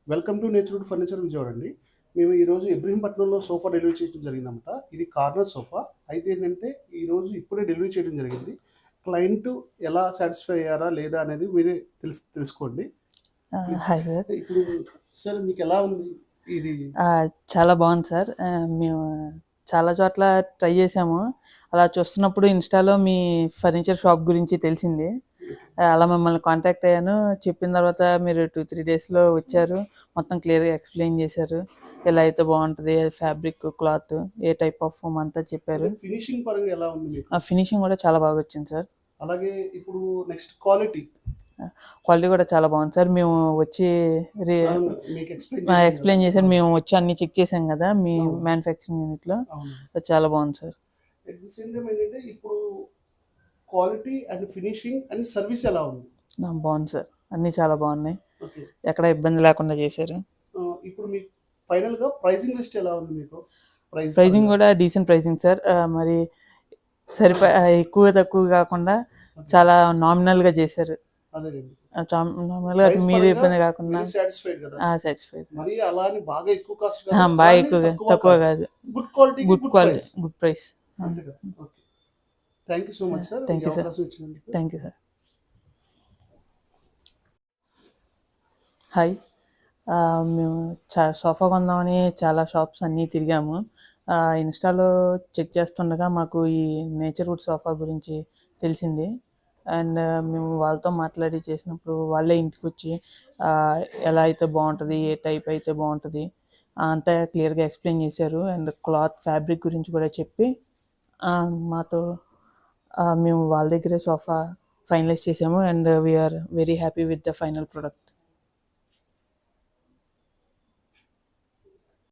Welcome to natural furniture Vijayawada అండి. మేము ఈరోజు ఇబ్రహీంపట్నంలో సోఫా డెలివరీ చేయడం జరిగిందన్నమాట. ఇది కార్నర్ సోఫా. అయితే ఏంటంటే ఈరోజు ఇప్పుడే డెలివరీ చేయడం జరిగింది. క్లయింట్ ఎలా సాటిస్ఫై అయ్యారా లేదా అనేది మీరే తెలుసుకోండి. ప్లీజ్. Hi sir. ఇప్పుడు సార్ మీకు ఎలా ఉంది ఇది? చాలా బాగుంది సార్. మేము చాలా చోట్ల ట్రై చేసాము. అలా చూస్తున్నప్పుడు ఇన్‌స్టాలో మీ ఫర్నిచర్ షాప్ గురించి తెలిసింది. అలా మిమ్మల్ని కాంటాక్ట్ అయ్యాను. చెప్పిన తర్వాత మీరు 2, 3 డేస్‌లో వచ్చారు. మొత్తం క్లియర్‌గా ఎక్స్‌ప్లెయిన్ చేశారు. ఎలా అయితే బాగుంటది, fabric, cloth, A type of foam అంతా చెప్పారు. ఫినిషింగ్ పరంగా ఎలా ఉంది మీకు? ఫినిషింగ్ కూడా చాలా బాగా వచ్చింది సార్. అలాగే ఇప్పుడు నెక్స్ట్ క్వాలిటీ కూడా చాలా బాగుంది సార్. మేము వచ్చి మీకు ఎక్స్‌ప్లెయిన్ చేశాను. మేము వచ్చి అన్ని చెక్ చేసాం కదా మీ మ్యానుఫ్యాక్చరింగ్ యూనిట్‌లో. చాలా బాగుంది sir. At the same time ఏంటంటే ఇప్పుడు quality and finishing and service ఎలా ఉంది? బాగుంది సార్. అన్నీ చాలా బాగున్నాయి. ఓకే. ఎక్కడ ఇబ్బంది లేకుండా చేశారు. ఇప్పుడు మీకు ఫైనల్‌గా ప్రైసింగ్ లిస్ట్ ఎలా ఉంది మీకు? ప్రైజింగ్ కూడా డీసెంట్ ప్రైజింగ్ సార్. మరి ఎక్కువ తక్కువ కాకుండా చాలా నామినల్‌గా చేశారు. అదేనండి. నార్మల్‌గా మీరు ఇబ్బంది కాకుండా సాటిస్ఫైడ్ కదా? సాటిస్ఫైడ్. మరి అలా అని బాగా ఎక్కువ కాస్ట్ కాదు. బాగా ఎక్కువగా తక్కువ కాదు. Good quality, good quality, good price. అంతే కదా? Okay. Thank you so much sir. Thank you sir. Thank you sir. Hi. మేము సోఫా కొందామని చాలా షాప్స్ అన్నీ తిరిగాము. ఇన్‌స్టాలో చెక్ చేస్తుండగా మాకు ఈ నేచర్‌వుడ్ సోఫా గురించి తెలిసింది. అండ్ మేము వాళ్ళతో మాట్లాడి చేసినప్పుడు వాళ్ళే ఇంటికొచ్చి ఎలా అయితే బాగుంటుంది, ఏ టైప్ అయితే బాగుంటుంది అంతా క్లియర్‌గా ఎక్స్‌ప్లెయిన్ చేశారు. అండ్ క్లాత్, ఫ్యాబ్రిక్ గురించి కూడా చెప్పి మాతో మేము వాళ్ళ దగ్గరే సోఫా ఫైనలైజ్ చేసాము. And we are very happy with the final product.